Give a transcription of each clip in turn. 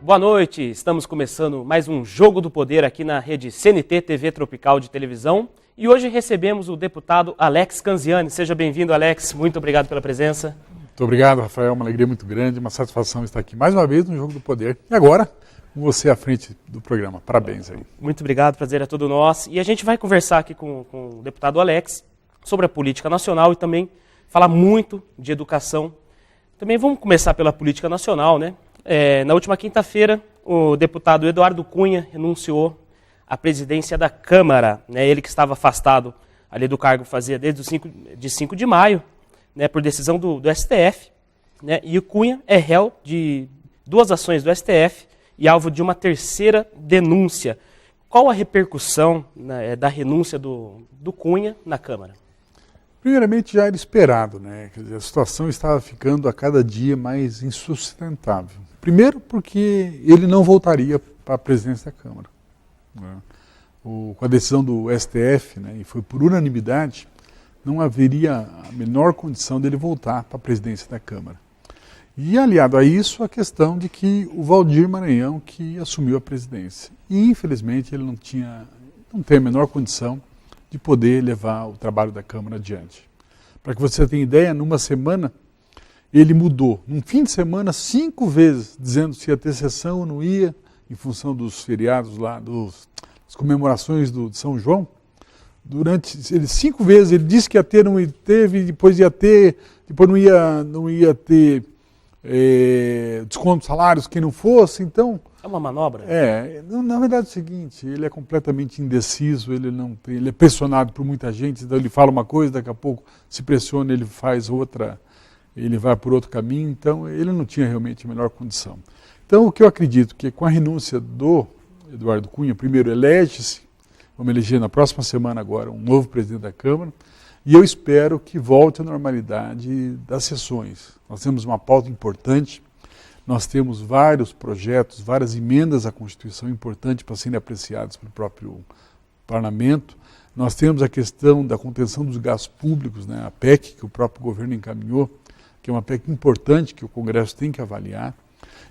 boa noite. Estamos começando mais um Jogo do Poder aqui na rede CNT TV Tropical de televisão. E hoje recebemos o deputado Alex Canziani. Seja bem-vindo, Alex. Muito obrigado pela presença. Muito obrigado, Rafael. Uma alegria muito grande, uma satisfação estar aqui mais uma vez no Jogo do Poder. E agora, com você à frente do programa. Parabéns aí. Muito obrigado, prazer é todo nosso. E a gente vai conversar aqui com o deputado Alex sobre a política nacional e também falar muito de educação. Também vamos começar pela política nacional, né? Na última quinta-feira, o deputado Eduardo Cunha renunciou à presidência da Câmara, né? Ele que estava afastado ali do cargo fazia desde o 5 de maio, né? Por decisão do STF, né? E o Cunha é réu de 2 ações do STF e alvo de uma 3ª denúncia. Qual a repercussão, né, da renúncia do Cunha na Câmara? Primeiramente, já era esperado, né? Quer dizer, a situação estava ficando a cada dia mais insustentável. Primeiro porque ele não voltaria para a presidência da Câmara, né? Com a decisão do STF, né, e foi por unanimidade, não haveria a menor condição dele voltar para a presidência da Câmara. E aliado a isso, a questão de que o Valdir Maranhão que assumiu a presidência. E infelizmente ele não tem a menor condição de poder levar o trabalho da Câmara adiante. Para que você tenha ideia, numa semana ele mudou, num fim de semana, 5 vezes, dizendo se ia ter sessão ou não ia, em função dos feriados lá, das comemorações de São João. Durante 5 vezes ele disse que ia ter, não teve, depois ia ter, depois não ia ter desconto de salários quem não fosse, então... É uma manobra? Na verdade é o seguinte, ele é completamente indeciso, ele é pressionado por muita gente, então ele fala uma coisa, daqui a pouco se pressiona, ele faz outra, ele vai por outro caminho, então ele não tinha realmente a melhor condição. Então o que eu acredito que com a renúncia do Eduardo Cunha, primeiro elege-se, vamos eleger na próxima semana agora um novo presidente da Câmara, e eu espero que volte à normalidade das sessões. Nós temos uma pauta importante, nós temos vários projetos, várias emendas à Constituição importantes para serem apreciadas pelo próprio Parlamento. Nós temos a questão da contenção dos gastos públicos, né, a PEC, que o próprio governo encaminhou, que é uma PEC importante que o Congresso tem que avaliar.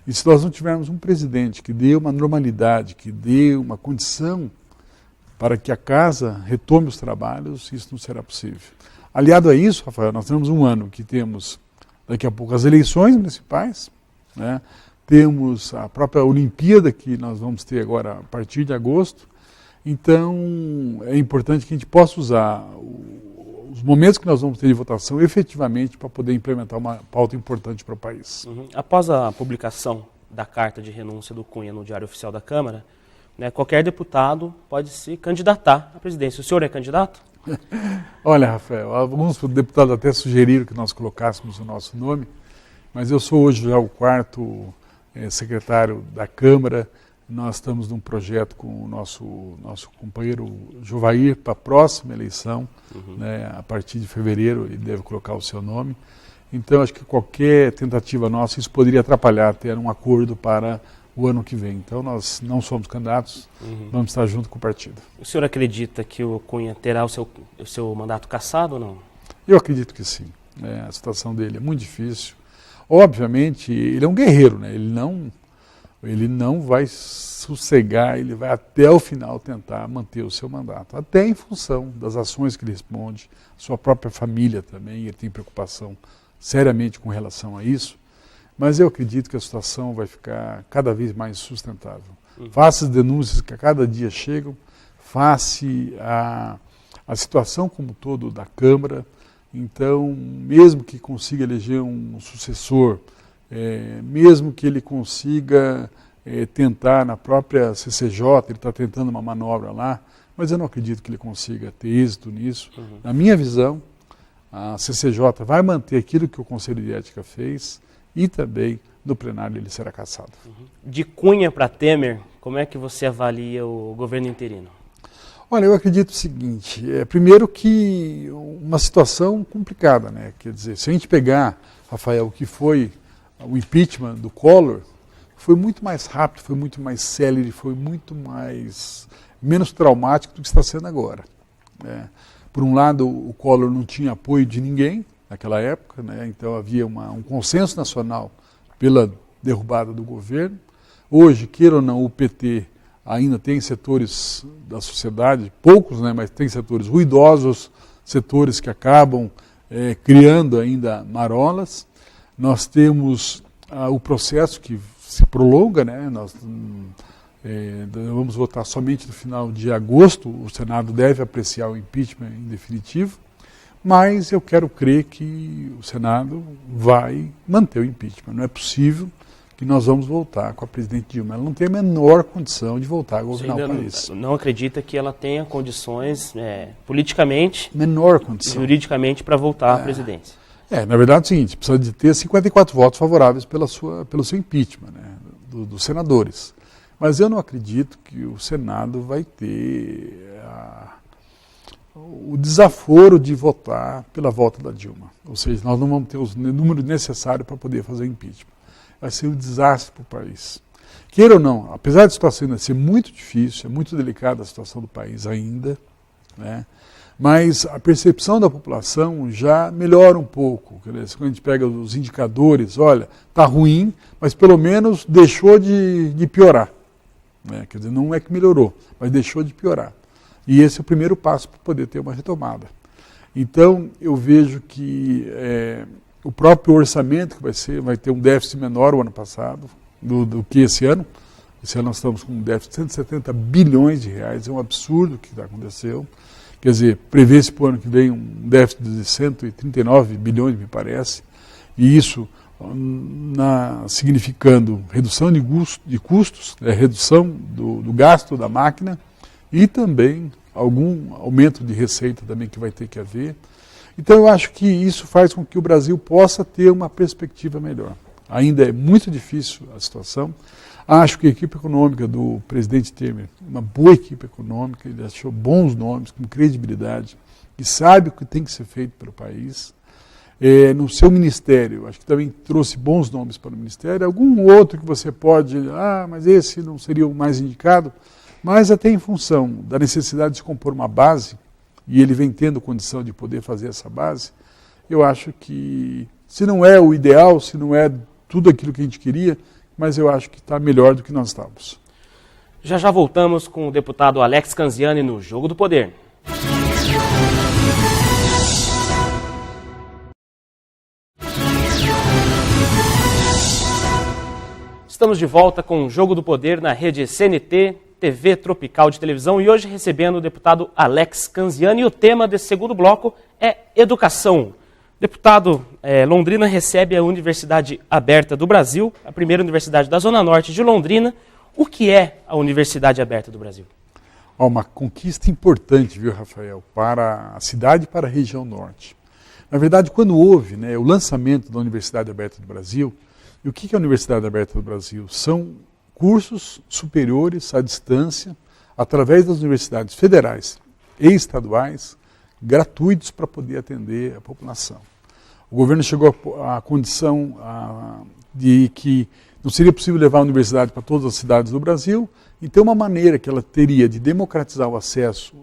E se nós não tivermos um presidente que dê uma normalidade, que dê uma condição para que a casa retome os trabalhos, isso não será possível. Aliado a isso, Rafael, nós temos um ano que temos daqui a pouco as eleições municipais, né? Temos a própria Olimpíada que nós vamos ter agora a partir de agosto, então é importante que a gente possa usar os momentos que nós vamos ter de votação efetivamente para poder implementar uma pauta importante para o país. Após a publicação da carta de renúncia do Cunha no Diário Oficial da Câmara, né, qualquer deputado pode se candidatar à presidência. O senhor é candidato? Olha, Rafael, alguns deputados até sugeriram que nós colocássemos o nosso nome, mas eu sou hoje já o 4º secretário da Câmara. Nós estamos num projeto com o nosso companheiro Jovair para a próxima eleição, né, a partir de fevereiro ele deve colocar o seu nome. Então acho que qualquer tentativa nossa, isso poderia atrapalhar ter um acordo para o ano que vem. Então nós não somos candidatos, vamos estar junto com o partido. O senhor acredita que o Cunha terá o seu mandato cassado ou não? Eu acredito que sim. A situação dele é muito difícil. Obviamente, ele é um guerreiro, né? Ele não vai sossegar, ele vai até o final tentar manter o seu mandato, até em função das ações que ele responde, sua própria família também, ele tem preocupação seriamente com relação a isso, mas eu acredito que a situação vai ficar cada vez mais sustentável. Face as denúncias que a cada dia chegam, face a situação como um todo da Câmara. Então, mesmo que consiga eleger um sucessor, mesmo que ele consiga tentar na própria CCJ, ele está tentando uma manobra lá, mas eu não acredito que ele consiga ter êxito nisso. Na minha visão, a CCJ vai manter aquilo que o Conselho de Ética fez e também no plenário ele será cassado. De Cunha para Temer, como é que você avalia o governo interino? Olha, eu acredito o seguinte, primeiro que uma situação complicada, né? Quer dizer, se a gente pegar, Rafael, o que foi o impeachment do Collor, foi muito mais rápido, foi muito mais célere, foi muito menos traumático do que está sendo agora. Por um lado, o Collor não tinha apoio de ninguém naquela época, né? Então havia um consenso nacional pela derrubada do governo. Hoje, queira ou não, o PT ainda tem setores da sociedade, poucos, né, mas tem setores ruidosos, setores que acabam criando ainda marolas. Nós temos o processo que se prolonga, né, nós vamos votar somente no final de agosto, o Senado deve apreciar o impeachment em definitivo, mas eu quero crer que o Senado vai manter o impeachment. Não é possível que nós vamos voltar com a presidente Dilma. Ela não tem a menor condição de voltar a governar o país. Não acredita que ela tenha condições politicamente, menor condição, juridicamente, para voltar à presidência? Na verdade é o seguinte, precisa de ter 54 votos favoráveis pelo seu impeachment, né, dos senadores. Mas eu não acredito que o Senado vai ter o desaforo de votar pela volta da Dilma. Ou seja, nós não vamos ter o número necessário para poder fazer o impeachment. Vai ser um desastre para o país. Queira ou não, apesar da situação ainda ser muito difícil, é muito delicada a situação do país ainda, né? Mas a percepção da população já melhora um pouco. Quando a gente pega os indicadores, olha, está ruim, mas pelo menos deixou de piorar. Né? Quer dizer, não é que melhorou, mas deixou de piorar. E esse é o primeiro passo para poder ter uma retomada. Então, eu vejo que o próprio orçamento que vai ter um déficit menor o ano passado do que esse ano. Esse ano nós estamos com um déficit de 170 bilhões de reais, é um absurdo o que aconteceu. Quer dizer, prevê-se para o ano que vem um déficit de 139 bilhões, me parece, e isso significando redução de custos, redução do gasto da máquina e também algum aumento de receita também que vai ter que haver. Então eu acho que isso faz com que o Brasil possa ter uma perspectiva melhor. Ainda é muito difícil a situação. Acho que a equipe econômica do presidente Temer, uma boa equipe econômica, ele achou bons nomes, com credibilidade, e sabe o que tem que ser feito pelo país. No seu ministério, acho que também trouxe bons nomes para o ministério. Algum outro que você pode, mas esse não seria o mais indicado, mas até em função da necessidade de se compor uma base, e ele vem tendo condição de poder fazer essa base, eu acho que, se não é o ideal, se não é tudo aquilo que a gente queria, mas eu acho que está melhor do que nós estávamos. Já voltamos com o deputado Alex Canziani no Jogo do Poder. Estamos de volta com o Jogo do Poder na rede CNT, TV Tropical de televisão, e hoje recebendo o deputado Alex Canziani, e o tema desse segundo bloco é educação. Deputado, Londrina recebe a Universidade Aberta do Brasil, a primeira universidade da Zona Norte de Londrina. O que é a Universidade Aberta do Brasil? Uma conquista importante, viu, Rafael, para a cidade e para a região norte. Na verdade, quando houve o lançamento da Universidade Aberta do Brasil, e o que é a Universidade Aberta do Brasil? São cursos superiores à distância, através das universidades federais e estaduais, gratuitos para poder atender a população. O governo chegou à condição de que não seria possível levar a universidade para todas as cidades do Brasil, então uma maneira que ela teria de democratizar o acesso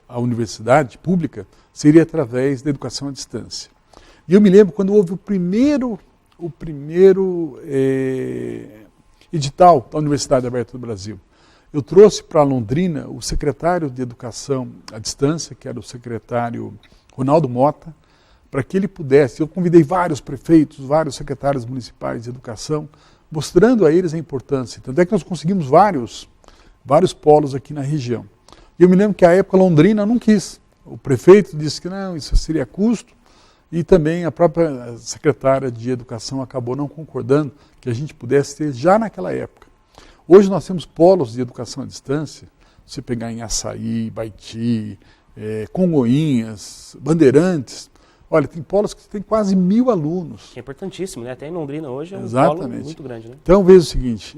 à universidade pública seria através da educação à distância. E eu me lembro quando houve o primeiro edital da Universidade Aberta do Brasil. Eu trouxe para Londrina o secretário de Educação à Distância, que era o secretário Ronaldo Mota, para que ele pudesse, eu convidei vários prefeitos, vários secretários municipais de educação, mostrando a eles a importância. Tanto é que nós conseguimos vários polos aqui na região. E eu me lembro que à época Londrina não quis. O prefeito disse que não, isso seria custo, e também a própria secretária de Educação acabou não concordando que a gente pudesse ter já naquela época. Hoje nós temos polos de educação à distância, você pegar em Açaí, Baiti, Congonhas, Bandeirantes. Olha, tem polos que tem quase 1.000 alunos. Que é importantíssimo, né? Até em Londrina hoje é um Exatamente. Polo muito grande, né? Então veja o seguinte,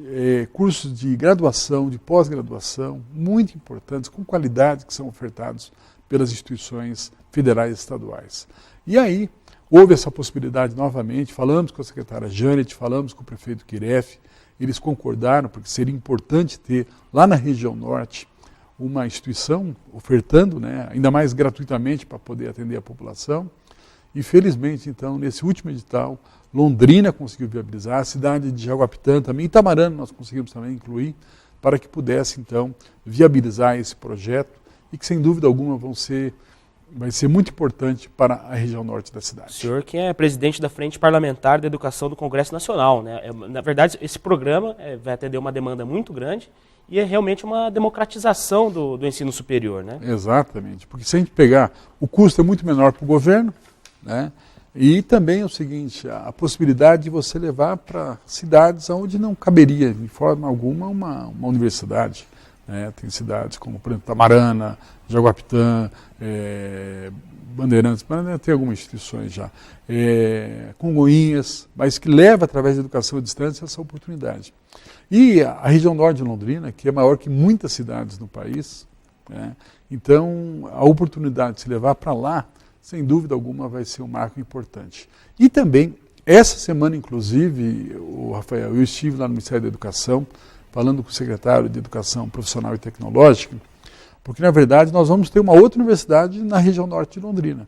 cursos de graduação, de pós-graduação, muito importantes, com qualidade, que são ofertados pelas instituições federais e estaduais. E aí, houve essa possibilidade novamente, falamos com a secretária Janet, falamos com o prefeito Kiref, eles concordaram, porque seria importante ter lá na região norte uma instituição ofertando, ainda mais gratuitamente para poder atender a população. E felizmente, então, nesse último edital, Londrina conseguiu viabilizar, a cidade de Jaguapitã também, Itamarana nós conseguimos também incluir, para que pudesse, então, viabilizar esse projeto e que, sem dúvida alguma, vai ser muito importante para a região norte da cidade. O senhor que é presidente da Frente Parlamentar de Educação do Congresso Nacional, né? Na verdade, esse programa vai atender uma demanda muito grande e é realmente uma democratização do ensino superior, né? Exatamente, porque se a gente pegar, o custo é muito menor para o governo, né? E também é o seguinte, a possibilidade de você levar para cidades onde não caberia, de forma alguma, uma universidade. Tem cidades como, por exemplo, Itamarana, Jaguapitã, Bandeirantes, tem algumas instituições já, Congonhas, mas que leva através da educação à distância essa oportunidade. E a região norte de Londrina, que é maior que muitas cidades no país, então a oportunidade de se levar para lá, sem dúvida alguma, vai ser um marco importante. E também, essa semana, inclusive, Rafael, eu estive lá no Ministério da Educação, falando com o secretário de Educação Profissional e Tecnológica, porque, na verdade, nós vamos ter uma outra universidade na região norte de Londrina.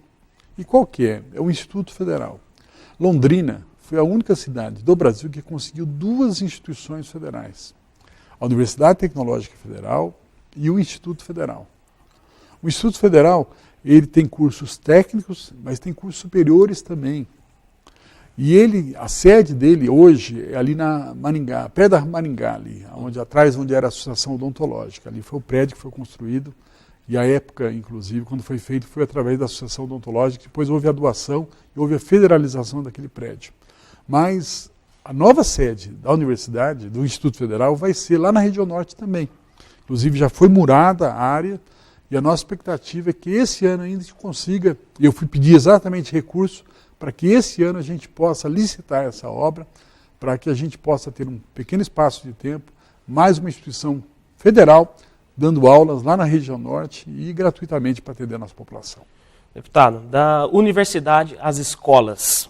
E qual que é? É o Instituto Federal. Londrina foi a única cidade do Brasil que conseguiu 2 instituições federais. A Universidade Tecnológica Federal e o Instituto Federal. O Instituto Federal, ele tem cursos técnicos, mas tem cursos superiores também. E a sede dele hoje é ali na Maringá, pé da Maringá, ali, onde era a Associação Odontológica. Ali foi o prédio que foi construído, e a época, inclusive, quando foi feito, foi através da Associação Odontológica, depois houve a doação e houve a federalização daquele prédio. Mas a nova sede da universidade, do Instituto Federal, vai ser lá na região norte também. Inclusive já foi murada a área, e a nossa expectativa é que esse ano ainda a gente consiga, e eu fui pedir exatamente recurso, para que esse ano a gente possa licitar essa obra, para que a gente possa ter um pequeno espaço de tempo, mais uma instituição federal, dando aulas lá na região norte e gratuitamente para atender a nossa população. Deputado, da universidade às escolas,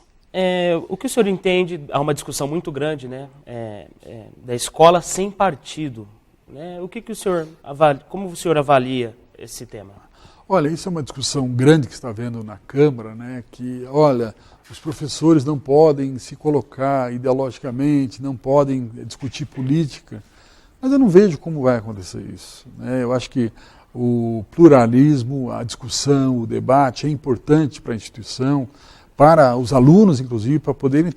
o que o senhor entende, há uma discussão muito grande, né, da escola sem partido, né? O senhor como o senhor avalia esse tema? Olha, isso é uma discussão grande que está havendo na Câmara, né, que, olha, os professores não podem se colocar ideologicamente, não podem discutir política, mas eu não vejo como vai acontecer isso, né? Eu acho que o pluralismo, a discussão, o debate é importante para a instituição, para os alunos, inclusive, para poderem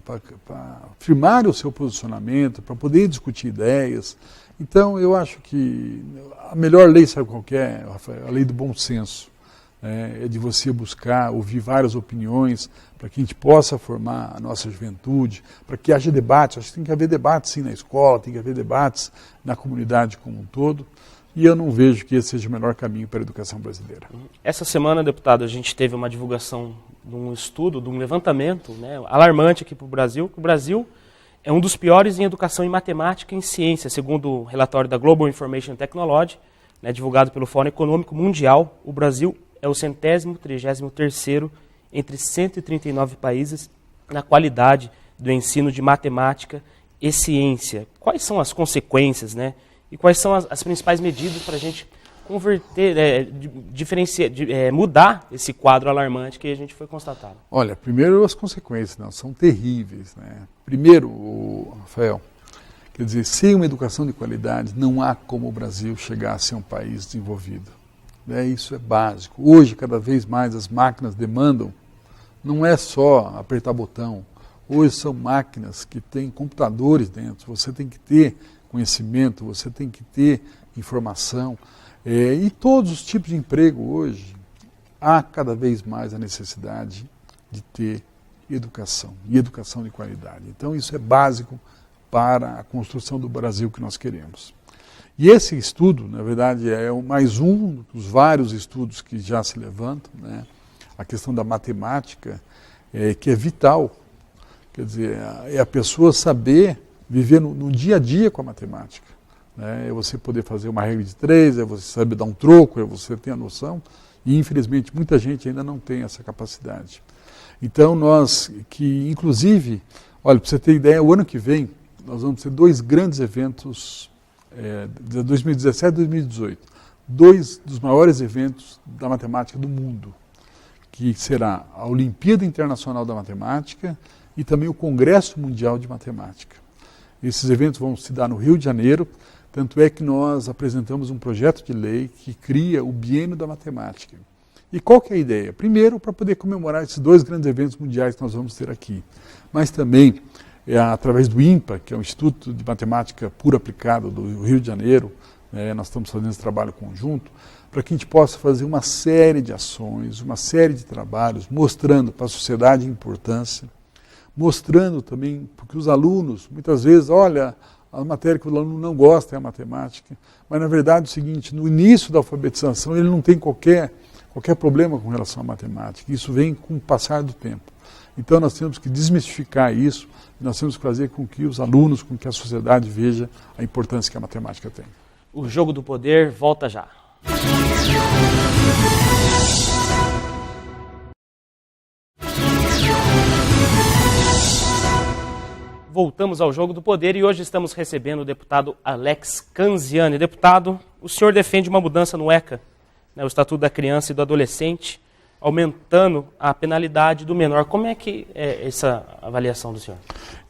para firmar o seu posicionamento, para poder discutir ideias. Então, eu acho que a melhor lei, sabe qual que é, Rafael? A lei do bom senso. É de você buscar, ouvir várias opiniões, para que a gente possa formar a nossa juventude, para que haja debates. Acho que tem que haver debates, sim, na escola, tem que haver debates na comunidade como um todo. E eu não vejo que esse seja o melhor caminho para a educação brasileira. Essa semana, deputado, a gente teve uma divulgação de um estudo, de um levantamento, né, alarmante aqui para o Brasil, que o Brasil é um dos piores em educação em matemática e em ciência, segundo o relatório da Global Information Technology, né, divulgado pelo Fórum Econômico Mundial. O Brasil é o 133º entre 139 países na qualidade do ensino de matemática e ciência. Quais são as consequências, né? E quais são as principais medidas para a gente converter, mudar esse quadro alarmante que a gente foi constatado? Olha, primeiro as consequências, não, são terríveis, né? Primeiro, Rafael, quer dizer, sem uma educação de qualidade, não há como o Brasil chegar a ser um país desenvolvido. Isso é básico. Hoje, cada vez mais, as máquinas demandam, não é só apertar botão. Hoje são máquinas que têm computadores dentro, você tem que ter conhecimento, você tem que ter informação. E todos os tipos de emprego hoje, há cada vez mais a necessidade de ter educação, e educação de qualidade. Então isso é básico para a construção do Brasil que nós queremos. E esse estudo, na verdade, é mais um dos vários estudos que já se levantam, né? A questão da matemática, que é vital. Quer dizer, é a pessoa saber viver no dia a dia com a matemática. É você poder fazer uma regra de 3, é você saber dar um troco, é você ter a noção, e infelizmente muita gente ainda não tem essa capacidade. Então nós, que inclusive, olha, para você ter ideia, o ano que vem nós vamos ter 2 grandes eventos, de 2017 e 2018, 2 dos maiores eventos da matemática do mundo, que será a Olimpíada Internacional da Matemática e também o Congresso Mundial de Matemática. Esses eventos vão se dar no Rio de Janeiro, tanto é que nós apresentamos um projeto de lei que cria o Biênio da Matemática. E qual que é a ideia? Primeiro, para poder comemorar esses 2 grandes eventos mundiais que nós vamos ter aqui, mas também através do INPA, que é o Instituto de Matemática Pura Aplicada do Rio de Janeiro, nós estamos fazendo esse trabalho conjunto, para que a gente possa fazer uma série de ações, uma série de trabalhos, mostrando para a sociedade a importância, mostrando também, porque os alunos, muitas vezes, olha, a matéria que o aluno não gosta é a matemática, mas na verdade é o seguinte, no início da alfabetização ele não tem qualquer problema com relação à matemática, isso vem com o passar do tempo. Então nós temos que desmistificar isso, e nós temos que fazer com que os alunos, com que a sociedade veja a importância que a matemática tem. O Jogo do Poder volta já. Voltamos ao Jogo do Poder e hoje estamos recebendo o deputado Alex Canziani. Deputado, o senhor defende uma mudança no ECA, o Estatuto da Criança e do Adolescente, aumentando a penalidade do menor. Como é que é essa avaliação do senhor?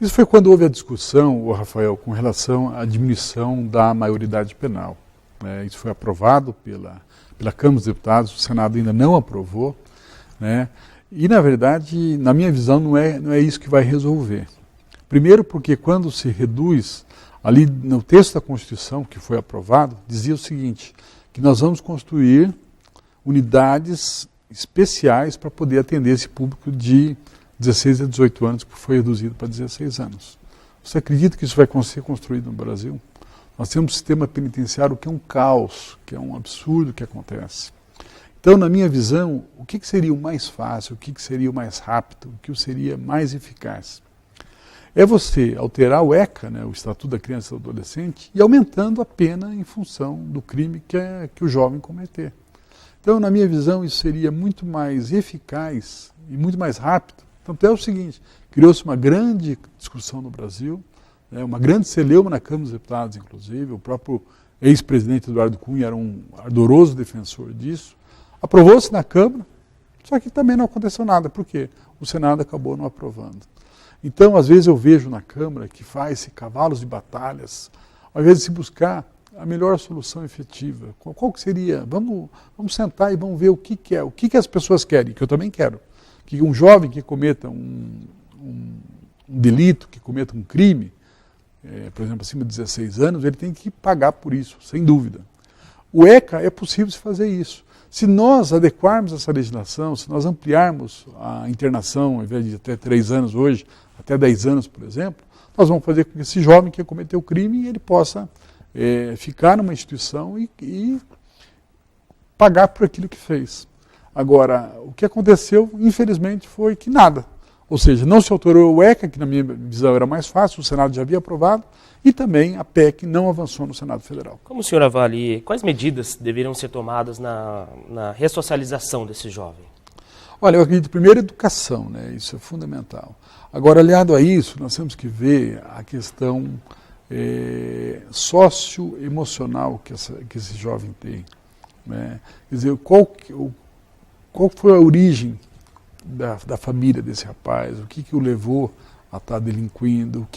Isso foi quando houve a discussão, Rafael, com relação à diminuição da maioridade penal. Isso foi aprovado pela Câmara dos Deputados, o Senado ainda não aprovou, e na verdade, na minha visão, não é isso que vai resolver. Primeiro porque quando se reduz, ali no texto da Constituição que foi aprovado, dizia o seguinte, que nós vamos construir unidades especiais para poder atender esse público de 16 a 18 anos, que foi reduzido para 16 anos. Você acredita que isso vai ser construído no Brasil? Nós temos um sistema penitenciário que é um caos, que é um absurdo que acontece. Então, na minha visão, o que seria o mais fácil, o que seria o mais rápido, o que seria mais eficaz? É você alterar o ECA, o Estatuto da Criança e do Adolescente, e aumentando a pena em função do crime que o jovem cometer. Então, na minha visão, isso seria muito mais eficaz e muito mais rápido. Tanto é o seguinte, criou-se uma grande discussão no Brasil, uma grande celeuma na Câmara dos Deputados, inclusive, o próprio ex-presidente Eduardo Cunha era um ardoroso defensor disso. Aprovou-se na Câmara, só que também não aconteceu nada. Por quê? O Senado acabou não aprovando. Então, às vezes eu vejo na Câmara que faz-se cavalos de batalhas, ao invés de se buscar a melhor solução efetiva. Qual que seria? Vamos sentar e vamos ver o que é, o que as pessoas querem, que eu também quero. Que um jovem que cometa um delito, que cometa um crime, por exemplo, acima de 16 anos, ele tem que pagar por isso, sem dúvida. O ECA é possível se fazer isso. Se nós adequarmos essa legislação, se nós ampliarmos a internação, ao invés de até 3 anos hoje, até 10 anos, por exemplo, nós vamos fazer com que esse jovem que cometeu o crime, ele possa ficar numa instituição e pagar por aquilo que fez. Agora, o que aconteceu, infelizmente, foi que nada. Ou seja, não se alterou o ECA, que na minha visão era mais fácil, o Senado já havia aprovado, e também a PEC não avançou no Senado Federal. Como o senhor avalia, quais medidas deveriam ser tomadas na ressocialização desse jovem? Olha, eu acredito, primeiro, educação, isso é fundamental. Agora, aliado a isso, nós temos que ver a questão socioemocional que esse jovem tem. Quer dizer, qual foi a origem da família desse rapaz, o que o levou a estar delinquindo,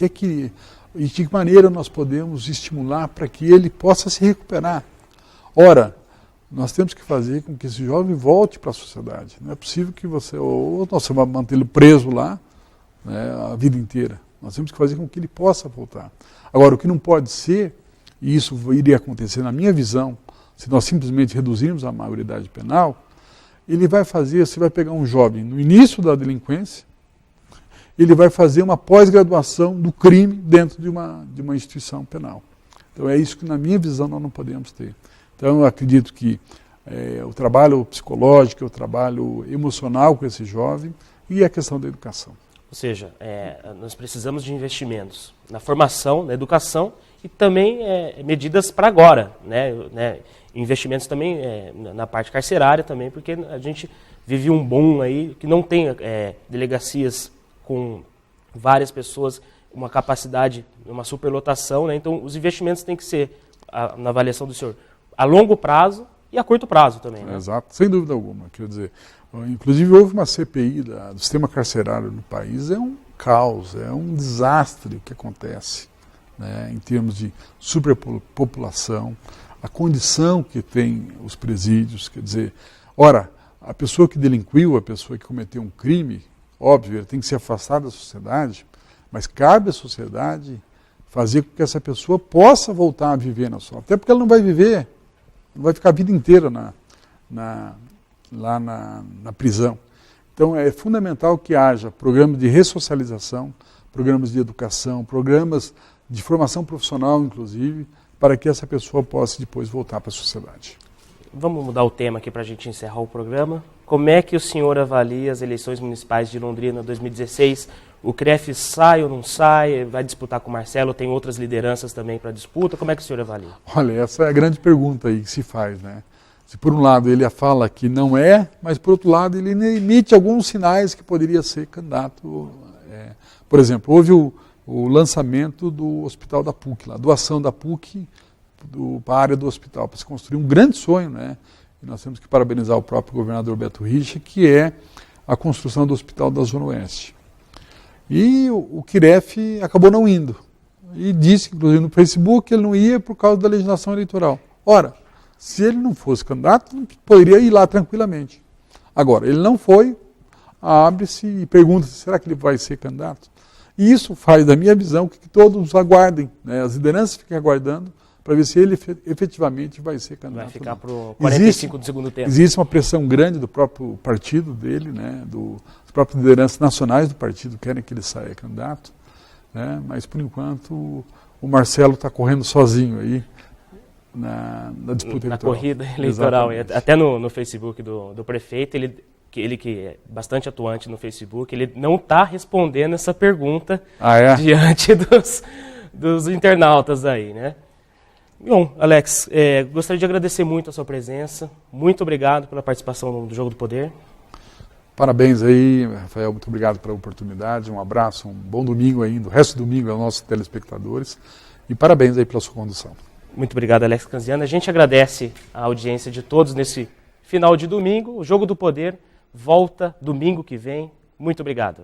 e de que maneira nós podemos estimular para que ele possa se recuperar. Ora, nós temos que fazer com que esse jovem volte para a sociedade. Não é possível que você vai mantê-lo preso lá a vida inteira. Nós temos que fazer com que ele possa voltar. Agora, o que não pode ser, e isso iria acontecer na minha visão, se nós simplesmente reduzirmos a maioridade penal, você vai pegar um jovem no início da delinquência, ele vai fazer uma pós-graduação do crime dentro de uma instituição penal. Então é isso que, na minha visão, nós não podemos ter. Então eu acredito que o trabalho psicológico, o trabalho emocional com esse jovem e a questão da educação. Ou seja, nós precisamos de investimentos na formação, na educação e também medidas para agora, investimentos também na parte carcerária também, porque a gente vive um boom aí que não tem delegacias com várias pessoas, uma capacidade, uma superlotação, então os investimentos têm que ser, na avaliação do senhor, a longo prazo e a curto prazo também, né? Exato, sem dúvida alguma. Quer dizer, inclusive houve uma CPI do sistema carcerário no país, é um caos, é um desastre o que acontece, né, em termos de superpopulação, a condição que tem os presídios, quer dizer, ora, a pessoa que delinquiu, a pessoa que cometeu um crime, óbvio, ele tem que ser afastado da sociedade, mas cabe à sociedade fazer com que essa pessoa possa voltar a viver na sua. Até porque ela não vai viver, não vai ficar a vida inteira lá na prisão. Então é fundamental que haja programas de ressocialização, programas de educação, programas de formação profissional, inclusive, para que essa pessoa possa depois voltar para a sociedade. Vamos mudar o tema aqui para a gente encerrar o programa. Como é que o senhor avalia as eleições municipais de Londrina 2016? O CREF sai ou não sai? Vai disputar com o Marcelo? Tem outras lideranças também para disputa? Como é que o senhor avalia? Olha, essa é a grande pergunta aí que se faz, né? Se por um lado ele fala que não é, mas por outro lado ele emite alguns sinais que poderia ser candidato. Por exemplo, houve o lançamento do hospital da PUC, a doação da PUC para a área do hospital, para se construir um grande sonho, né? E nós temos que parabenizar o próprio governador Beto Richa, que é a construção do hospital da Zona Oeste. E o CREF acabou não indo. E disse, inclusive no Facebook, que ele não ia por causa da legislação eleitoral. Ora, se ele não fosse candidato, poderia ir lá tranquilamente. Agora, ele não foi, abre-se e pergunta-se, será que ele vai ser candidato? E isso faz, da minha visão, que todos aguardem, né? As lideranças fiquem aguardando para ver se ele efetivamente vai ser candidato. Vai ficar para o 45 do segundo tempo. Existe uma pressão grande do próprio partido dele, né? Das próprias lideranças nacionais do partido querem que ele saia candidato, né? Mas, por enquanto, o Marcelo está correndo sozinho aí na disputa eleitoral. Na corrida eleitoral. Até no Facebook do prefeito, ele que é bastante atuante no Facebook, ele não está respondendo essa pergunta diante dos internautas aí, né? Bom, Alex, gostaria de agradecer muito a sua presença. Muito obrigado pela participação do Jogo do Poder. Parabéns aí, Rafael. Muito obrigado pela oportunidade. Um abraço, um bom domingo ainda, o resto do domingo aos nossos telespectadores. E parabéns aí pela sua condução. Muito obrigado, Alex Canziano. A gente agradece a audiência de todos nesse final de domingo. O Jogo do Poder volta domingo que vem. Muito obrigado.